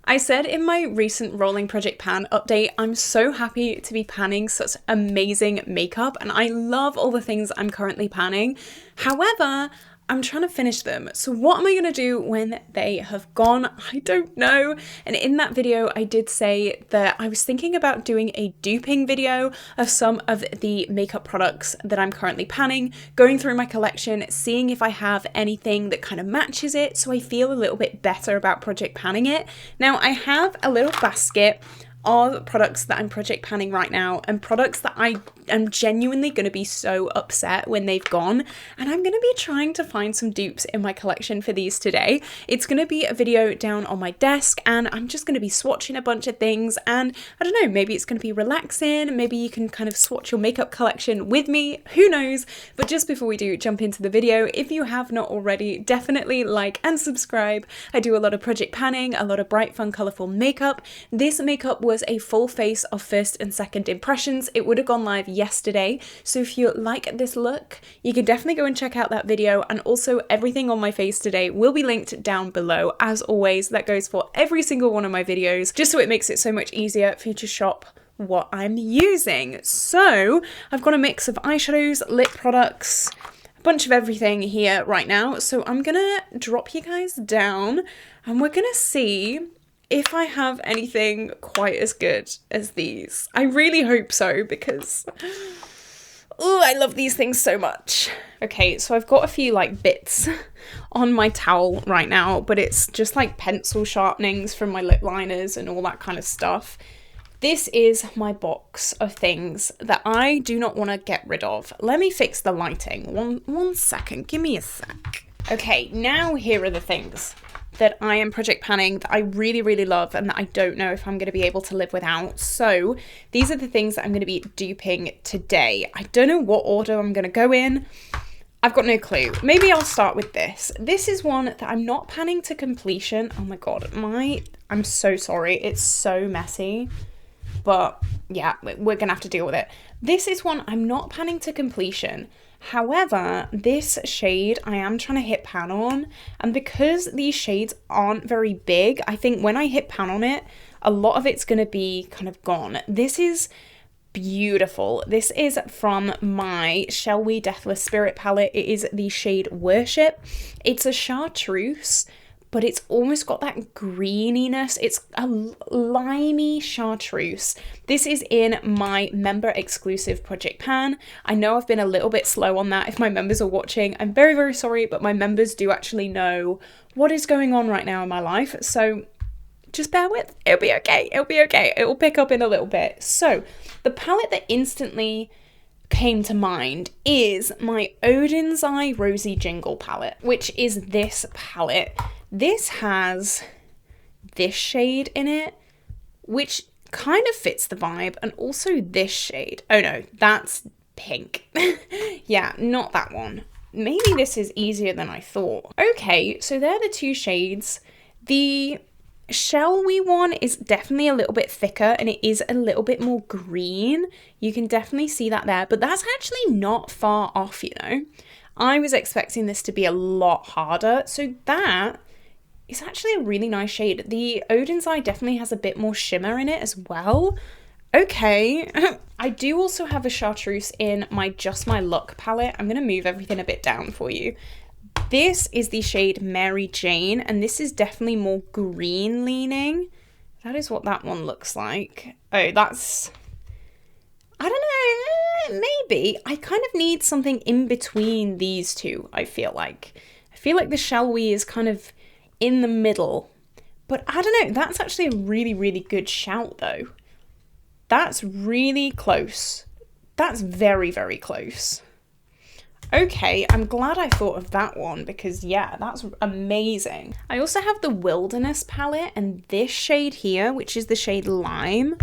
I said in my recent rolling project pan update, I'm so happy to be panning such amazing makeup, and I love all the things I'm currently panning. However, I'm trying to finish them. So what am I going to do when they have gone? I don't know. And in that video, I did say that I was thinking about doing a duping video of some of the makeup products that I'm currently panning, going through my collection, seeing if I have anything that kind of matches it so I feel a little bit better about project panning it. Now, I have a little basket of products that I'm project panning right now, and products that I am genuinely going to be so upset when they've gone, and I'm going to be trying to find some dupes in my collection for these today. It's going to be a video down on my desk, and I'm just going to be swatching a bunch of things, and I don't know, maybe it's going to be relaxing, maybe you can kind of swatch your makeup collection with me, who knows. But just before we do jump into the video, if you have not already, definitely like and subscribe. I do a lot of project panning, a lot of bright, fun, colourful makeup. This makeup was a full face of first and second impressions. It would have gone live yesterday, so if you like this look, you can definitely go and check out that video, and also everything on my face today will be linked down below. As always, that goes for every single one of my videos, just so it makes it so much easier for you to shop what I'm using. So I've got a mix of eyeshadows, lip products, a bunch of everything here right now, so I'm gonna drop you guys down and we're gonna see if I have anything quite as good as these. I really hope so, because oh, I love these things so much. Okay, so I've got a few like bits on my towel right now, but it's just like pencil sharpenings from my lip liners and all that kind of stuff. This is my box of things that I do not want to get rid of. Let me fix the lighting. One second, give me a sec. Okay, now here are the things that I am project panning that I really, really love and that I don't know if I'm going to be able to live without. So these are the things that I'm going to be duping today. I don't know what order I'm going to go in. I've got no clue. Maybe I'll start with this. This is one that I'm not panning to completion. Oh my god, I'm so sorry. It's so messy. But yeah, we're going to have to deal with it. This is one I'm not panning to completion. However, this shade I am trying to hit pan on, and because these shades aren't very big, I think when I hit pan on it, a lot of it's going to be kind of gone. This is beautiful. This is from my Shall We Deathless Spirit palette. It is the shade Worship. It's a chartreuse, but it's almost got that greeniness. It's a limey chartreuse. This is in my member exclusive project pan. I know I've been a little bit slow on that. If my members are watching, I'm very, very sorry, but my members do actually know what is going on right now in my life. So just bear with, it'll be okay. It'll be okay. It will pick up in a little bit. So the palette that instantly came to mind is my Odin's Eye Rosy Jingle palette, which is this palette. This has this shade in it, which kind of fits the vibe, and also this shade. Oh no, that's pink. Yeah, not that one. Maybe this is easier than I thought. Okay, so they're the two shades. The Shall We one is definitely a little bit thicker, and it is a little bit more green. You can definitely see that there, but that's actually not far off, you know. I was expecting this to be a lot harder, so that is actually a really nice shade. The Odin's Eye definitely has a bit more shimmer in it as well. Okay, I do also have a chartreuse in my Just My Luck palette. I'm going to move everything a bit down for you. This is the shade Mary Jane, and this is definitely more green leaning. That is what that one looks like. Oh, that's, I don't know, maybe. I kind of need something in between these two, I feel like. I feel like the Shall We is kind of in the middle, but I don't know, that's actually a really, really good shout though. That's really close. That's very, very close. Okay, I'm glad I thought of that one, because yeah, that's amazing. I also have the Wilderness palette, and this shade here, which is the shade Lime,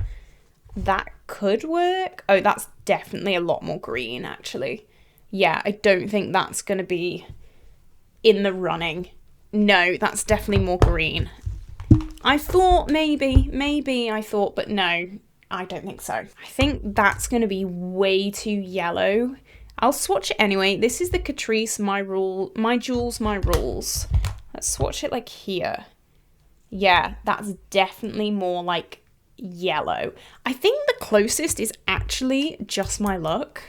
that could work. Oh, that's definitely a lot more green actually. Yeah, I don't think that's going to be in the running. No, that's definitely more green. I thought maybe I thought, but no, I don't think so. I think that's going to be way too yellow. I'll swatch it anyway. This is the Catrice My Jewels, My Rules. Let's swatch it like here. Yeah, that's definitely more like yellow. I think the closest is actually Just My Luck.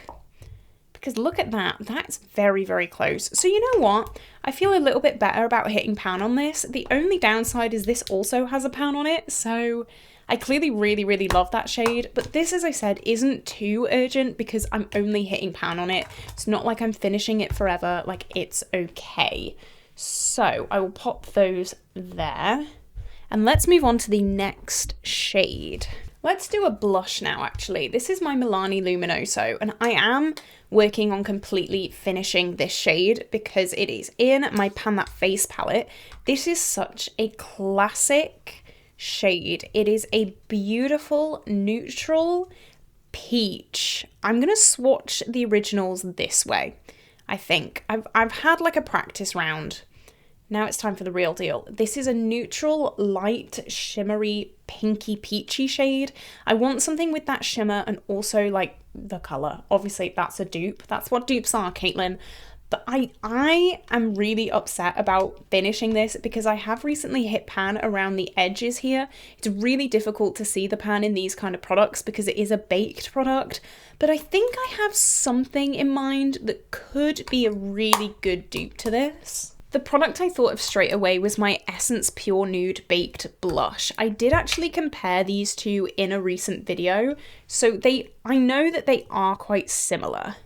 Because look at that, that's very, very close. So you know what? I feel a little bit better about hitting pan on this. The only downside is this also has a pan on it, so I clearly really, really love that shade. But this, as I said, isn't too urgent because I'm only hitting pan on it. It's not like I'm finishing it forever, like it's okay. So I will pop those there. And let's move on to the next shade. Let's do a blush now, actually. This is my Milani Luminoso, and I am working on completely finishing this shade because it is in my Pan That Face palette. This is such a classic shade. It is a beautiful neutral peach. I'm gonna swatch the originals this way, I think. I've had like a practice round. Now it's time for the real deal. This is a neutral, light, shimmery, pinky, peachy shade. I want something with that shimmer and also like the colour. Obviously that's a dupe. That's what dupes are, Caitlin. But I am really upset about finishing this because I have recently hit pan around the edges here. It's really difficult to see the pan in these kind of products because it is a baked product. But I think I have something in mind that could be a really good dupe to this. The product I thought of straight away was my Essence Pure Nude Baked Blush. I did actually compare these two in a recent video, so I know that they are quite similar.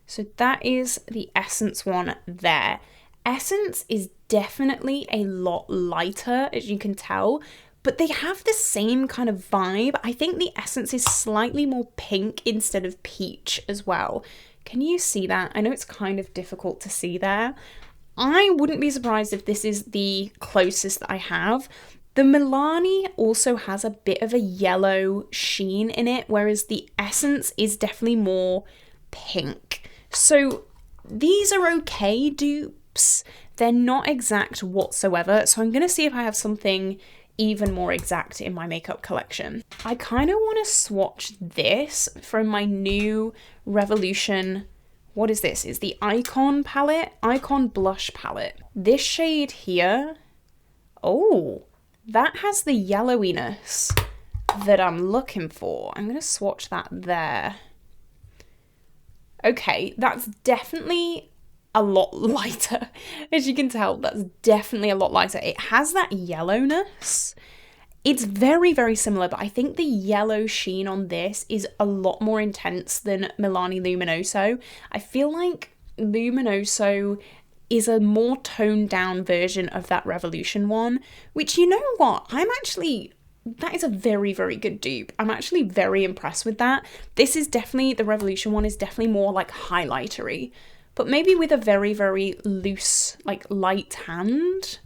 So that is the Essence one there. Essence is definitely a lot lighter, as you can tell, but they have the same kind of vibe. I think the Essence is slightly more pink instead of peach as well. Can you see that? I know it's kind of difficult to see there. I wouldn't be surprised if this is the closest that I have. The Milani also has a bit of a yellow sheen in it, whereas the Essence is definitely more pink. So these are okay dupes. They're not exact whatsoever, so I'm going to see if I have something even more exact in my makeup collection. I kind of want to swatch this from my new Revolution. What is this? It's the Icon palette, Icon Blush palette. This shade here, oh, that has the yellowiness that I'm looking for. I'm gonna swatch that there. Okay, that's definitely a lot lighter. As you can tell, that's definitely a lot lighter. It has that yellowness. It's very, very similar, but I think the yellow sheen on this is a lot more intense than Milani Luminoso. I feel like Luminoso is a more toned down version of that Revolution one, which, you know what, that is a very, very good dupe. I'm actually very impressed with that. This is definitely, the Revolution one is definitely more like highlightery, but maybe with a very, very loose, like light hand.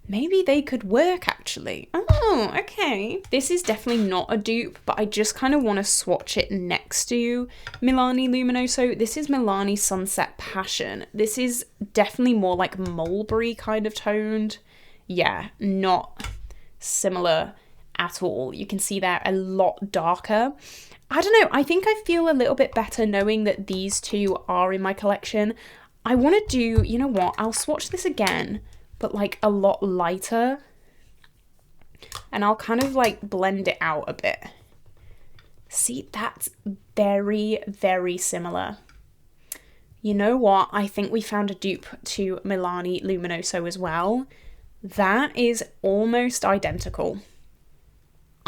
Maybe they could work actually. Oh, okay. This is definitely not a dupe, but I just kind of want to swatch it next to Milani Luminoso. This is Milani Sunset Passion. This is definitely more like mulberry kind of toned. Yeah, not similar at all. You can see they're a lot darker. I don't know, I think I feel a little bit better knowing that these two are in my collection. I want to do, you know what, I'll swatch this again, but like a lot lighter, and I'll kind of like blend it out a bit. See, that's very, very similar. You know what? I think we found a dupe to Milani Luminoso as well. That is almost identical.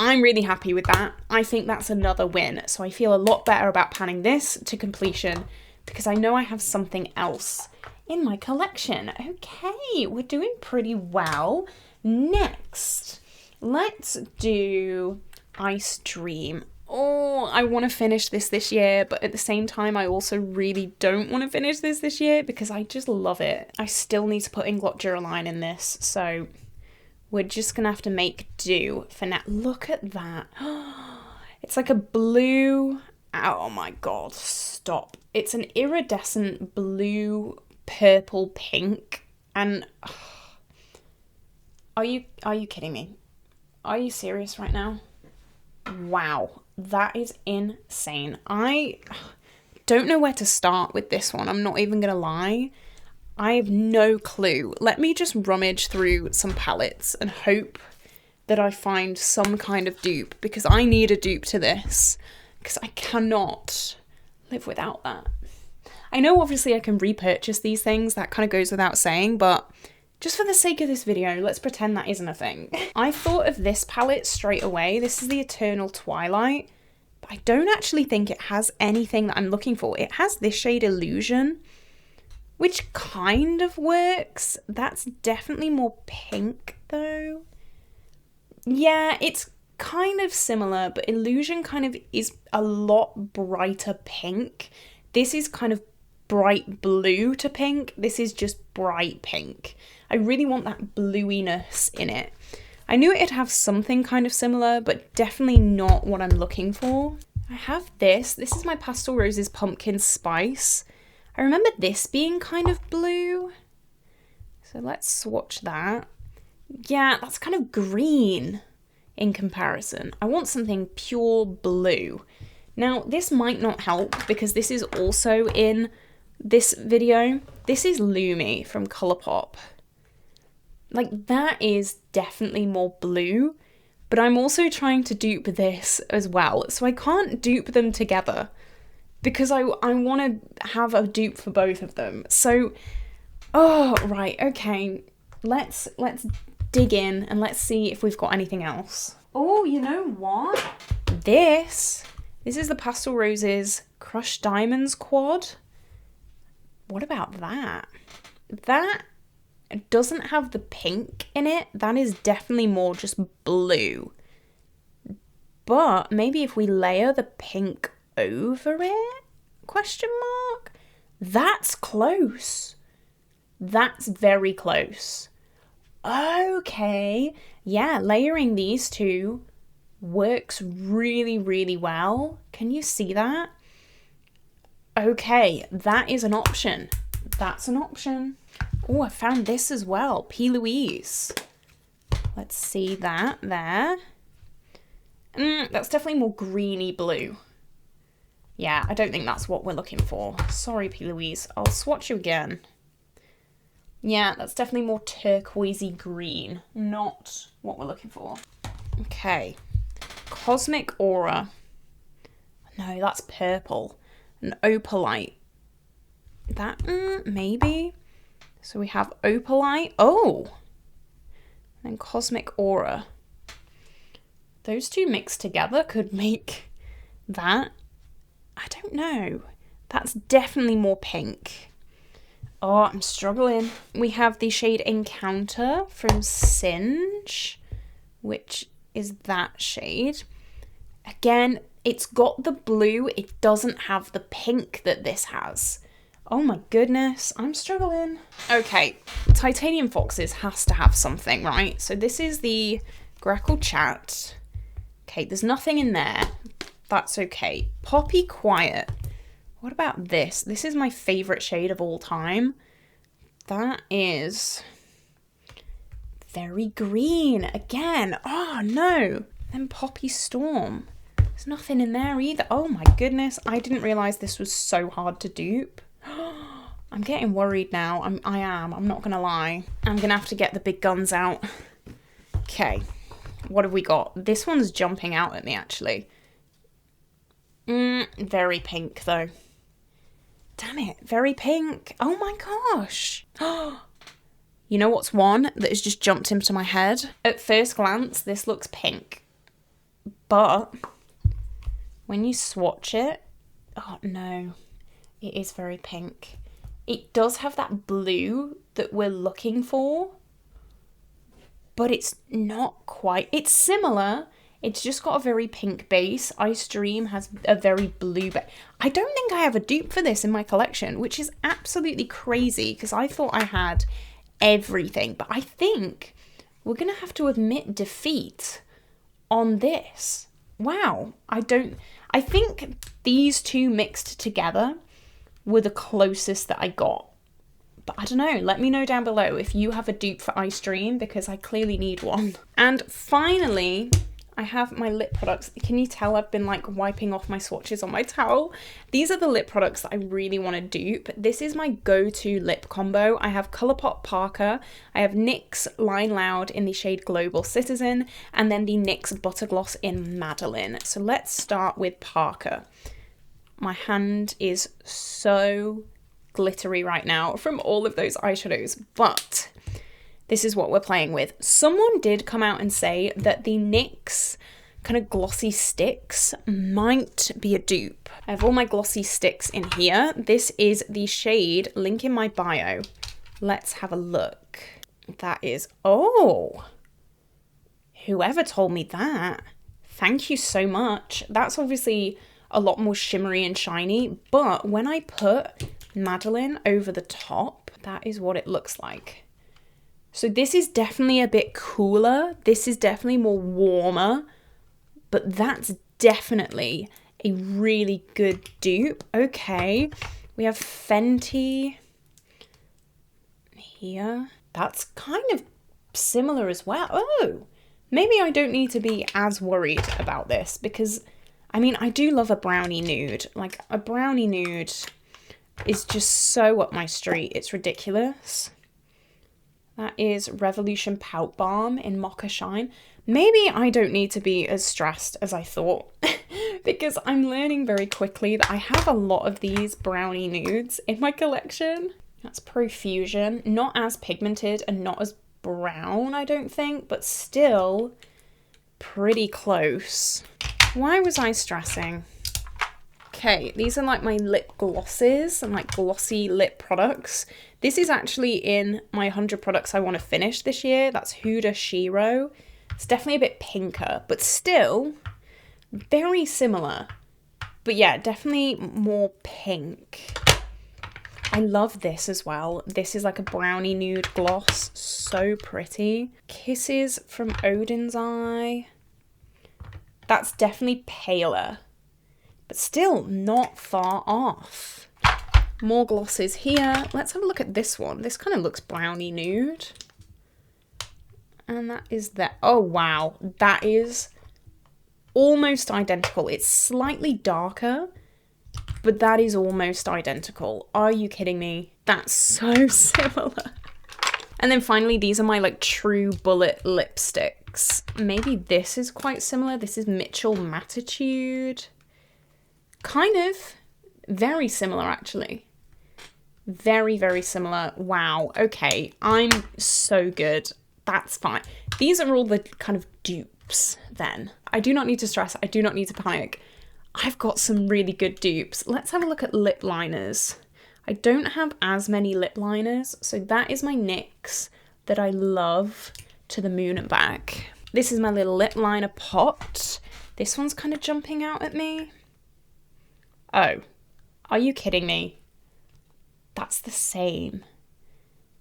I'm really happy with that. I think that's another win. So I feel a lot better about panning this to completion because I know I have something else in my collection. Okay, we're doing pretty well. Next, let's do Ice Dream. Oh, I want to finish this year, but at the same time, I also really don't want to finish this year because I just love it. I still need to put Inglot Duraline in this, so we're just gonna have to make do for now. Look at that. It's like a blue. Oh my god, stop. It's an iridescent blue, purple, pink, and are you kidding me? Are you serious right now? Wow, that is insane. I don't know where to start with this one. I'm not even gonna lie. I have no clue. Let me just rummage through some palettes and hope that I find some kind of dupe, because I need a dupe to this, because I cannot live without that. I know obviously I can repurchase these things, that kind of goes without saying, but just for the sake of this video, let's pretend that isn't a thing. I thought of this palette straight away. This is the Eternal Twilight, but I don't actually think it has anything that I'm looking for. It has this shade Illusion, which kind of works. That's definitely more pink though. Yeah, it's kind of similar, but Illusion kind of is a lot brighter pink. This is kind of bright blue to pink. This is just bright pink. I really want that bluiness in it. I knew it'd have something kind of similar, but definitely not what I'm looking for. I have this. This is my Pastel Roses Pumpkin Spice. I remember this being kind of blue. So let's swatch that. Yeah, that's kind of green in comparison. I want something pure blue. Now, this might not help because this is also in this video. This is Lumi from Colourpop. Like, that is definitely more blue, but I'm also trying to dupe this as well, so I can't dupe them together because I want to have a dupe for both of them. So, oh, right, okay, let's dig in and let's see if we've got anything else. Oh, you know what? This is the Pastel Roses Crushed Diamonds Quad. What about that? That doesn't have the pink in it. That is definitely more just blue. But maybe if we layer the pink over it? Question mark? That's close. That's very close. Okay. Yeah, layering these two works really, really well. Can you see that? Okay, that is an option. That's an option. Oh, I found this as well. P. Louise. Let's see that there. That's definitely more greeny blue. Yeah, I don't think that's what we're looking for. Sorry, P. Louise. I'll swatch you again. Yeah, that's definitely more turquoisey green. Not what we're looking for. Okay. Cosmic Aura. No, that's purple. An opalite. That, maybe. So we have opalite. Oh! And Cosmic Aura. Those two mixed together could make that. I don't know. That's definitely more pink. Oh, I'm struggling. We have the shade Encounter from Singe, which is that shade. Again, it's got the blue. It doesn't have the pink that this has. Oh my goodness, I'm struggling. Okay, Titanium Foxes has to have something, right? So this is the Greco Chat. Okay, there's nothing in there. That's okay. Poppy Quiet. What about this? This is my favorite shade of all time. That is very green. Again, oh no. Then Poppy Storm. There's nothing in there either. Oh my goodness, I didn't realize this was so hard to dupe. I'm getting worried now. I'm not gonna lie. I'm gonna have to get the big guns out. Okay, what have we got? This one's jumping out at me actually. Very pink though. Damn it, very pink. Oh my gosh. You know what's one that has just jumped into my head? At first glance, this looks pink. But when you swatch it, oh no, it is very pink. It does have that blue that we're looking for, but it's not quite. It's similar. It's just got a very pink base. Ice Dream has a very blue base. I don't think I have a dupe for this in my collection, which is absolutely crazy because I thought I had everything. But I think we're going to have to admit defeat on this. Wow. I think these two mixed together were the closest that I got. But I don't know. Let me know down below if you have a dupe for Ice Dream because I clearly need one. And finally, I have my lip products. Can you tell I've been like wiping off my swatches on my towel? These are the lip products that I really want to dupe. This is my go-to lip combo. I have Colourpop Parker, I have NYX Line Loud in the shade Global Citizen, and then the NYX Butter Gloss in Madeline. So let's start with Parker. My hand is so glittery right now from all of those eyeshadows, but this is what we're playing with. Someone did come out and say that the NYX kind of glossy sticks might be a dupe. I have all my glossy sticks in here. This is the shade, link in my bio. Let's have a look. That is, oh, whoever told me that, thank you so much. That's obviously a lot more shimmery and shiny, but when I put Madeline over the top, that is what it looks like. So this is definitely a bit cooler. This is definitely more warmer, but that's definitely a really good dupe. Okay, we have Fenty here. That's kind of similar as well. Oh, maybe I don't need to be as worried about this because, I mean, I do love a brownie nude. Like, a brownie nude is just so up my street. It's ridiculous. That is Revolution Pout Balm in Mocha Shine. Maybe I don't need to be as stressed as I thought because I'm learning very quickly that I have a lot of these brownie nudes in my collection. That's Profusion. Not as pigmented and not as brown, I don't think, but still pretty close. Why was I stressing? Okay, these are like my lip glosses and like glossy lip products. This is actually in my 100 products I want to finish this year. That's Huda Shiro. It's definitely a bit pinker, but still very similar. But yeah, definitely more pink. I love this as well. This is like a brownie nude gloss. So pretty. Kisses from Odin's Eye. That's definitely paler, but still not far off. More glosses here. Let's have a look at this one. This kind of looks brownie nude. And that is that. Oh, wow. That is almost identical. It's slightly darker, but that is almost identical. Are you kidding me? That's so similar. And then finally, these are my like true bullet lipsticks. Maybe this is quite similar. This is Mitchell Mattitude. Kind of. Very similar, actually. Very, very similar. Wow. Okay. I'm so good. That's fine. These are all the kind of dupes then. I do not need to stress. I do not need to panic. I've got some really good dupes. Let's have a look at lip liners. I don't have as many lip liners. So that is my NYX that I love to the moon and back. This is my little lip liner pot. This one's kind of jumping out at me. Oh, are you kidding me? That's the same.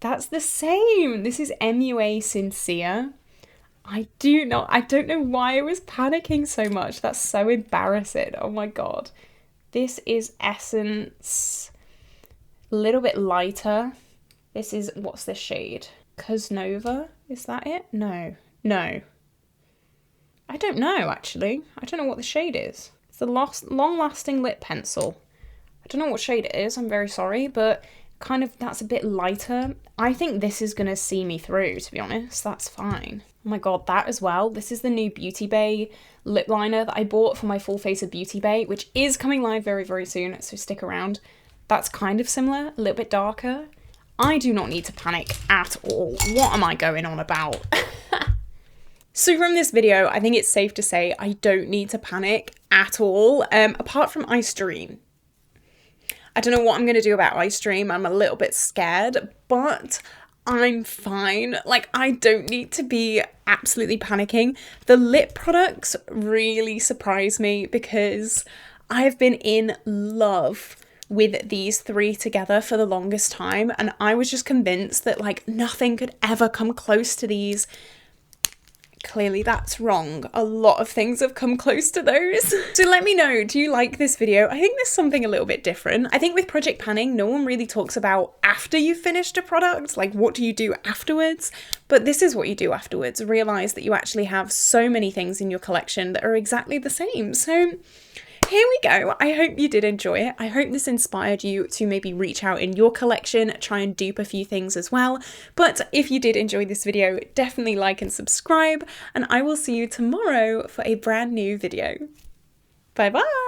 That's the same. This is MUA Sincere. I don't know why I was panicking so much. That's so embarrassing. Oh my God. This is Essence. A little bit lighter. This is, what's this shade? Casanova? Is that it? No. No. I don't know, actually. I don't know what the shade is. It's the long-lasting lip pencil. I don't know what shade it is, I'm very sorry, but kind of that's a bit lighter. I think this is going to see me through, to be honest. That's fine. Oh my God, that as well. This is the new Beauty Bay lip liner that I bought for my full face of Beauty Bay, which is coming live very, very soon, so stick around. That's kind of similar, a little bit darker. I do not need to panic at all. What am I going on about? So from this video, I think it's safe to say I don't need to panic at all, apart from Ice Dream. I don't know what I'm going to do about Ice Dream. I'm a little bit scared, but I'm fine. Like, I don't need to be absolutely panicking. The lip products really surprise me because I've been in love with these three together for the longest time, and I was just convinced that like nothing could ever come close to these Clearly that's wrong. A lot of things have come close to those. So let me know, do you like this video? I think there's something a little bit different. I think with project panning, no one really talks about after you've finished a product, like what do you do afterwards? But this is what you do afterwards. Realize that you actually have so many things in your collection that are exactly the same. So here we go. I hope you did enjoy it. I hope this inspired you to maybe reach out in your collection, try and dupe a few things as well. But if you did enjoy this video, definitely like and subscribe, and I will see you tomorrow for a brand new video. Bye bye!